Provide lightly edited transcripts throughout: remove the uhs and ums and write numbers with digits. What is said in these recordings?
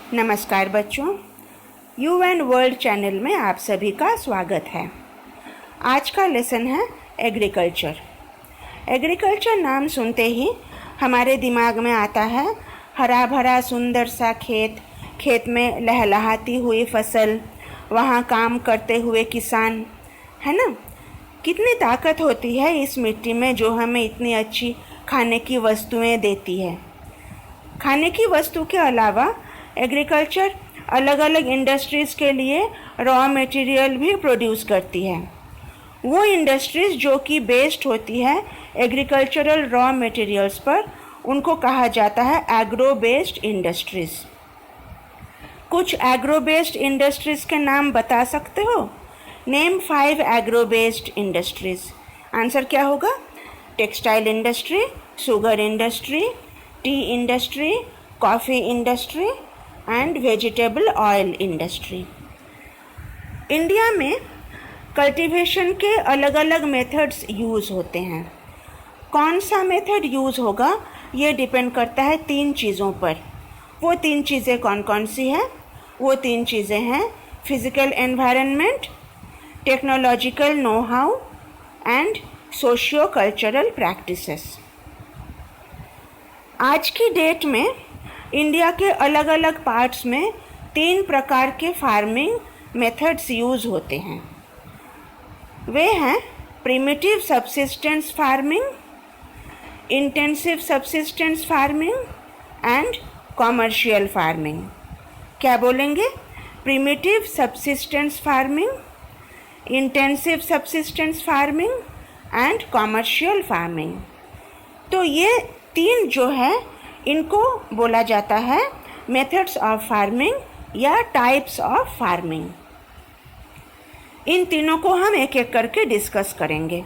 नमस्कार बच्चों, you and world channel में आप सभी का स्वागत है। आज का लेसन है एग्रीकल्चर। एग्रीकल्चर नाम सुनते ही हमारे दिमाग में आता है हरा भरा सुंदर सा खेत, खेत में लहलहाती हुई फसल, वहाँ काम करते हुए किसान, है ना। कितनी ताकत होती है इस मिट्टी में जो हमें इतनी अच्छी खाने की वस्तुएं देती है। खाने की वस्तु के अलावा एग्रीकल्चर अलग अलग इंडस्ट्रीज़ के लिए रॉ मटेरियल भी प्रोड्यूस करती है। वो इंडस्ट्रीज़ जो कि बेस्ड होती है एग्रीकल्चरल रॉ मटेरियल्स पर, उनको कहा जाता है एग्रो बेस्ड इंडस्ट्रीज़। कुछ एग्रो बेस्ड इंडस्ट्रीज़ के नाम बता सकते हो? Name 5 agro based industries. Answer क्या होगा? Textile industry, sugar industry, T industry, coffee industry and vegetable oil industry. India में कल्टीवेशन के अलग अलग मेथड्स यूज़ होते हैं। कौन सा मेथड यूज़ होगा ये डिपेंड करता है 3 चीज़ों पर। वो 3 चीज़ें कौन कौन सी हैं? वो 3 चीज़ें हैं physical environment, technological know how and socio cultural practices. आज की डेट में इंडिया के अलग अलग पार्ट्स में 3 प्रकार के फार्मिंग मेथड्स यूज़ होते हैं। वे हैं primitive subsistence farming, intensive subsistence farming and commercial farming. क्या बोलेंगे? Primitive subsistence farming, intensive subsistence farming and commercial farming. तो ये 3 जो है इनको बोला जाता है मेथड्स ऑफ फार्मिंग या टाइप्स ऑफ फार्मिंग। इन तीनों को हम एक एक करके डिस्कस करेंगे।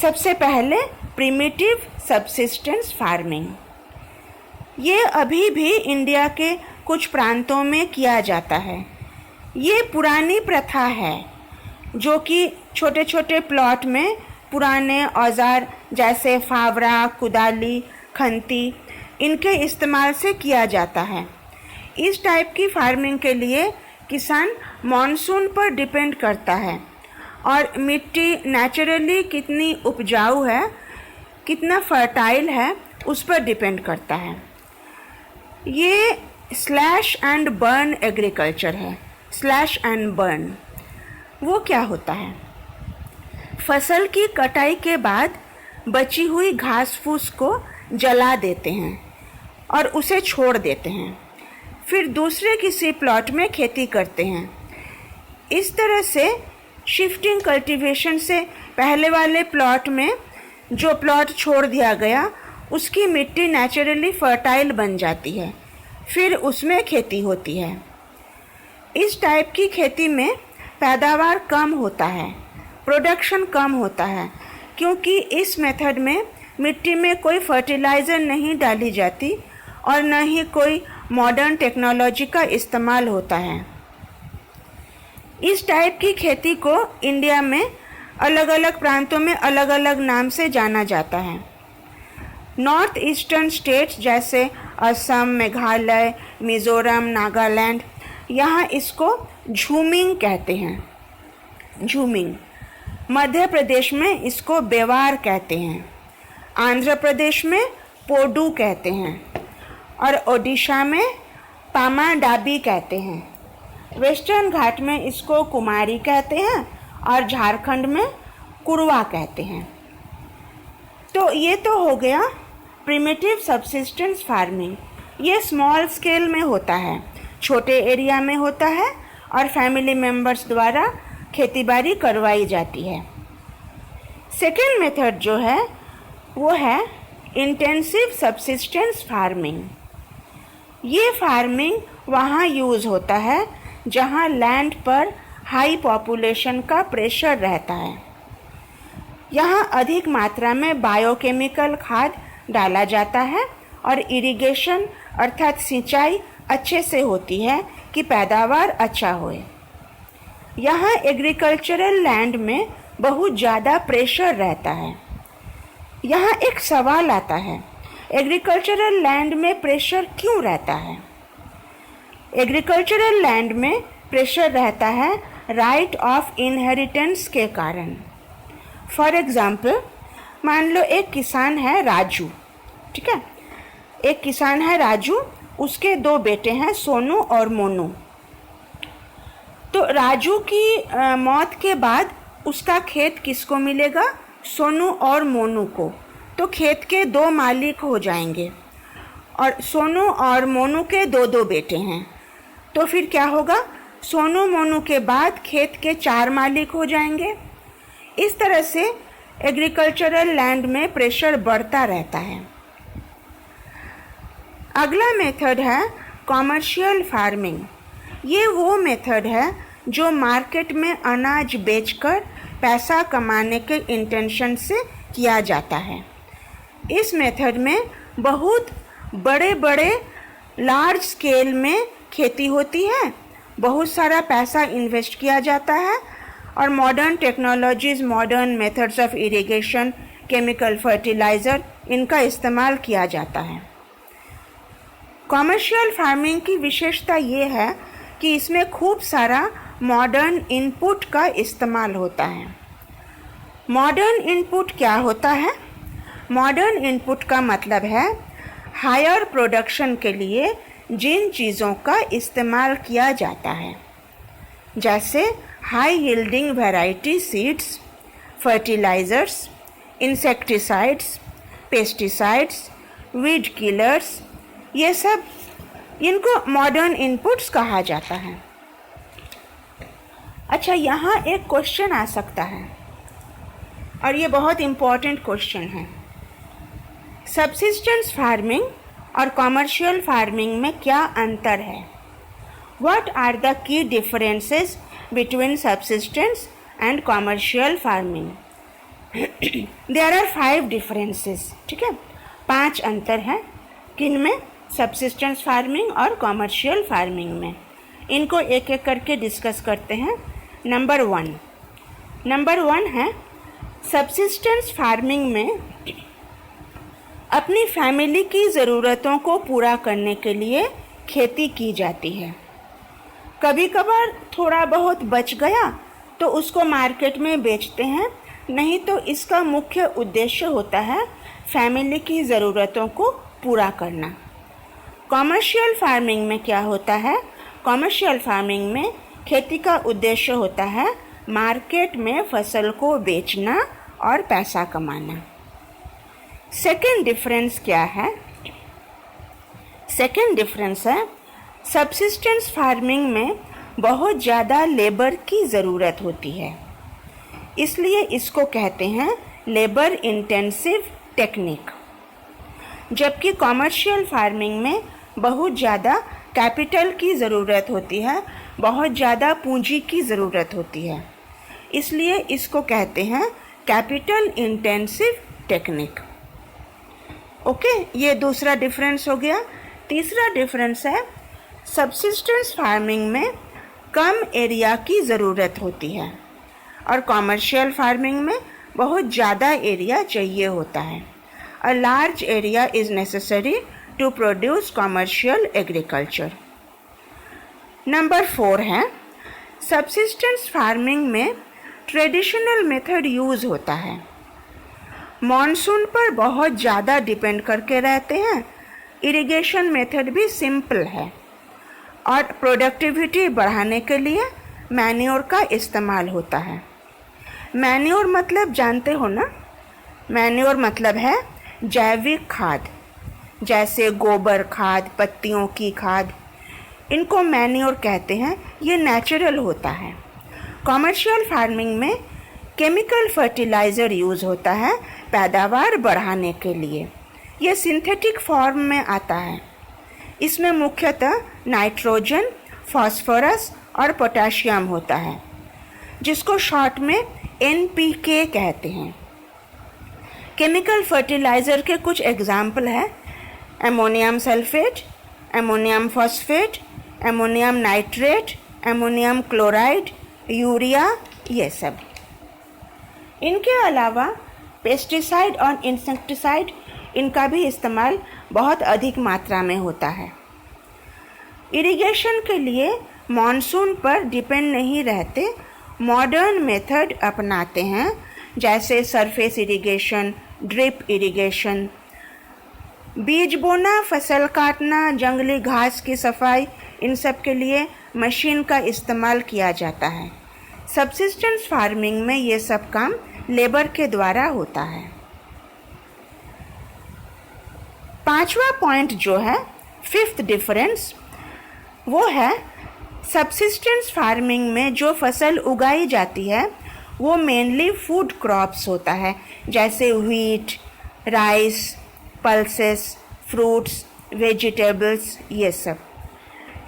सबसे पहले प्रिमिटिव सबसिस्टेंस फार्मिंग। ये अभी भी इंडिया के कुछ प्रांतों में किया जाता है। ये पुरानी प्रथा है जो कि छोटे छोटे प्लॉट में पुराने औजार जैसे फावड़ा, कुदाली, खंती, इनके इस्तेमाल से किया जाता है। इस टाइप की फार्मिंग के लिए किसान मॉनसून पर डिपेंड करता है और मिट्टी नेचुरली कितनी उपजाऊ है, कितना फर्टाइल है, उस पर डिपेंड करता है। ये स्लैश एंड बर्न एग्रीकल्चर है। स्लैश एंड बर्न वो क्या होता है? फसल की कटाई के बाद बची हुई घास फूस को जला देते हैं और उसे छोड़ देते हैं, फिर दूसरे किसी प्लॉट में खेती करते हैं। इस तरह से शिफ्टिंग कल्टीवेशन से पहले वाले प्लॉट में जो प्लॉट छोड़ दिया गया उसकी मिट्टी नेचुरली फर्टाइल बन जाती है, फिर उसमें खेती होती है। इस टाइप की खेती में पैदावार कम होता है, प्रोडक्शन कम होता है, क्योंकि इस मेथड में मिट्टी में कोई फर्टिलाइज़र नहीं डाली जाती और न ही कोई मॉडर्न टेक्नोलॉजी का इस्तेमाल होता है। इस टाइप की खेती को इंडिया में अलग अलग प्रांतों में अलग अलग नाम से जाना जाता है। नॉर्थ ईस्टर्न स्टेट्स जैसे असम, मेघालय, मिज़ोरम, नागालैंड, यहाँ इसको झूमिंग कहते हैं। झूमिंग। मध्य प्रदेश में इसको बेवार कहते हैं। आंध्र प्रदेश में पोडू कहते हैं और ओडिशा में पामाडाबी कहते हैं। वेस्टर्न घाट में इसको कुमारी कहते हैं और झारखंड में कुरवा कहते हैं। तो ये तो हो गया प्रिमिटिव सबसिस्टेंस फार्मिंग। ये स्मॉल स्केल में होता है, छोटे एरिया में होता है और फैमिली मेम्बर्स द्वारा खेतीबाड़ी करवाई जाती है। सेकेंड मेथड जो है वो है इंटेंसिव सबसिस्टेंस फार्मिंग। ये फार्मिंग वहाँ यूज़ होता है जहाँ लैंड पर हाई पॉपुलेशन का प्रेशर रहता है। यहाँ अधिक मात्रा में बायोकेमिकल खाद डाला जाता है और इरिगेशन अर्थात सिंचाई अच्छे से होती है कि पैदावार अच्छा होए। यहाँ एग्रीकल्चरल लैंड में बहुत ज़्यादा प्रेशर रहता है। यहाँ एक सवाल आता है, एग्रीकल्चरल लैंड में प्रेशर क्यों रहता है? एग्रीकल्चरल लैंड में प्रेशर रहता है राइट ऑफ इनहेरिटेंस के कारण। फॉर एग्जाम्पल, मान लो एक किसान है राजू, ठीक है, एक किसान है राजू, उसके दो बेटे हैं सोनू और मोनू। तो राजू की मौत के बाद उसका खेत किसको मिलेगा? सोनू और मोनू को। तो खेत के दो मालिक हो जाएंगे और सोनू और मोनू के दो दो बेटे हैं, तो फिर क्या होगा? सोनू मोनू के बाद खेत के 4 मालिक हो जाएंगे। इस तरह से एग्रीकल्चरल लैंड में प्रेशर बढ़ता रहता है। अगला मेथड है कॉमर्शियल फार्मिंग। ये वो मेथड है जो मार्केट में अनाज बेचकर पैसा कमाने के इंटेंशन से किया जाता है। इस मेथड में बहुत बड़े बड़े लार्ज स्केल में खेती होती है, बहुत सारा पैसा इन्वेस्ट किया जाता है और modern technologies, modern methods of irrigation, chemical fertiliser, इनका इस्तेमाल किया जाता है। कॉमर्शियल फार्मिंग की विशेषता ये है कि इसमें खूब सारा मॉडर्न इनपुट का इस्तेमाल होता है। मॉडर्न इनपुट क्या होता है? मॉडर्न इनपुट का मतलब है हायर प्रोडक्शन के लिए जिन चीज़ों का इस्तेमाल किया जाता है, जैसे high yielding variety seeds, fertilisers, insecticides, pesticides, weed killers, ये सब, इनको मॉडर्न इनपुट्स कहा जाता है। अच्छा, यहाँ एक क्वेश्चन आ सकता है और ये बहुत इम्पॉर्टेंट क्वेश्चन है। सब्सिस्टेंस फार्मिंग और कॉमर्शियल फार्मिंग में क्या अंतर है? What are the key differences between subsistence and commercial farming? There are 5 differences, ठीक है, 5 अंतर हैं किनमें? सब्सिस्टेंस फार्मिंग और कॉमर्शियल फार्मिंग में। इनको एक एक करके डिस्कस करते हैं। नंबर वन है सब्सिस्टेंस फार्मिंग में अपनी फैमिली की ज़रूरतों को पूरा करने के लिए खेती की जाती है। कभी कभार थोड़ा बहुत बच गया तो उसको मार्केट में बेचते हैं, नहीं तो इसका मुख्य उद्देश्य होता है फैमिली की ज़रूरतों को पूरा करना। कॉमर्शियल फार्मिंग में क्या होता है? कॉमर्शियल फार्मिंग में खेती का उद्देश्य होता है मार्केट में फसल को बेचना और पैसा कमाना। सेकेंड डिफरेंस क्या है? सेकेंड डिफरेंस है सब्सिस्टेंस फार्मिंग में बहुत ज़्यादा लेबर की ज़रूरत होती है, इसलिए इसको कहते हैं लेबर इंटेंसिव टेक्निक। जबकि कॉमर्शियल फार्मिंग में बहुत ज़्यादा कैपिटल की ज़रूरत होती है, बहुत ज़्यादा पूंजी की ज़रूरत होती है, इसलिए इसको कहते हैं कैपिटल इंटेंसिव टेक्निक। ओके, ये दूसरा डिफरेंस हो गया। तीसरा डिफरेंस है सब्सिस्टेंस फार्मिंग में कम एरिया की ज़रूरत होती है और कॉमर्शियल फार्मिंग में बहुत ज़्यादा एरिया चाहिए होता है। A large area is necessary to produce commercial agriculture. Number 4 है सब्सिस्टेंस फार्मिंग में ट्रेडिशनल मेथड यूज़ होता है। मॉनसून पर बहुत ज़्यादा डिपेंड करके रहते हैं। इरिगेशन मेथड भी सिंपल है और प्रोडक्टिविटी बढ़ाने के लिए मैन्योर का इस्तेमाल होता है। मैन्योर मतलब जानते हो ना? मैन्योर मतलब है जैविक खाद, जैसे गोबर खाद, पत्तियों की खाद, इनको मैन्योर कहते हैं। ये नेचुरल होता है। कॉमर्शियल फार्मिंग में केमिकल फर्टिलाइज़र यूज़ होता है पैदावार बढ़ाने के लिए। ये सिंथेटिक फॉर्म में आता है। इसमें मुख्यतः नाइट्रोजन, फास्फोरस और पोटेशियम होता है, जिसको शॉर्ट में NPK कहते हैं। केमिकल फर्टिलाइज़र के कुछ एग्जाम्पल है ammonium sulphate, ammonium phosphate, ammonium nitrate, ammonium chloride, urea, ये सब। इनके अलावा पेस्टिसाइड और इंसेक्टिसाइड, इनका भी इस्तेमाल बहुत अधिक मात्रा में होता है। इरिगेशन के लिए मॉनसून पर डिपेंड नहीं रहते, मॉडर्न मेथड अपनाते हैं, जैसे सरफेस इरिगेशन, ड्रिप इरिगेशन। बीज बोना, फसल काटना, जंगली घास की सफाई, इन सब के लिए मशीन का इस्तेमाल किया जाता है। सब्सिस्टेंस फार्मिंग में ये सब काम लेबर के द्वारा होता है। पांचवा पॉइंट जो है, फिफ्थ डिफरेंस, वो है सब्सिस्टेंस फार्मिंग में जो फसल उगाई जाती है वो मेनली फूड क्रॉप्स होता है, जैसे wheat, rice, pulses, fruits, vegetables, ये सब।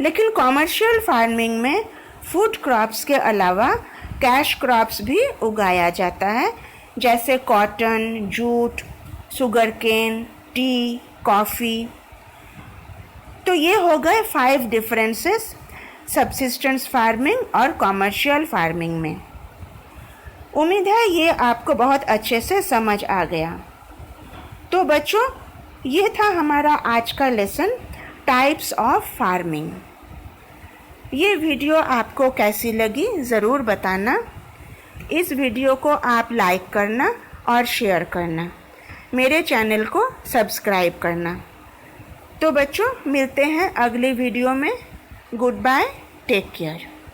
लेकिन कॉमर्शियल फार्मिंग में फूड क्रॉप्स के अलावा कैश क्रॉप्स भी उगाया जाता है, जैसे cotton, jute, sugar cane, tea, coffee. तो ये हो गए 5 डिफरेंसेस सब्सिस्टेंस फार्मिंग और कॉमर्शियल फार्मिंग में। उम्मीद है ये आपको बहुत अच्छे से समझ आ गया। तो बच्चों, ये था हमारा आज का लेसन, टाइप्स ऑफ फार्मिंग। ये वीडियो आपको कैसी लगी ज़रूर बताना। इस वीडियो को आप लाइक करना और शेयर करना, मेरे चैनल को सब्सक्राइब करना। तो बच्चों, मिलते हैं अगली वीडियो में। Good bye, take care.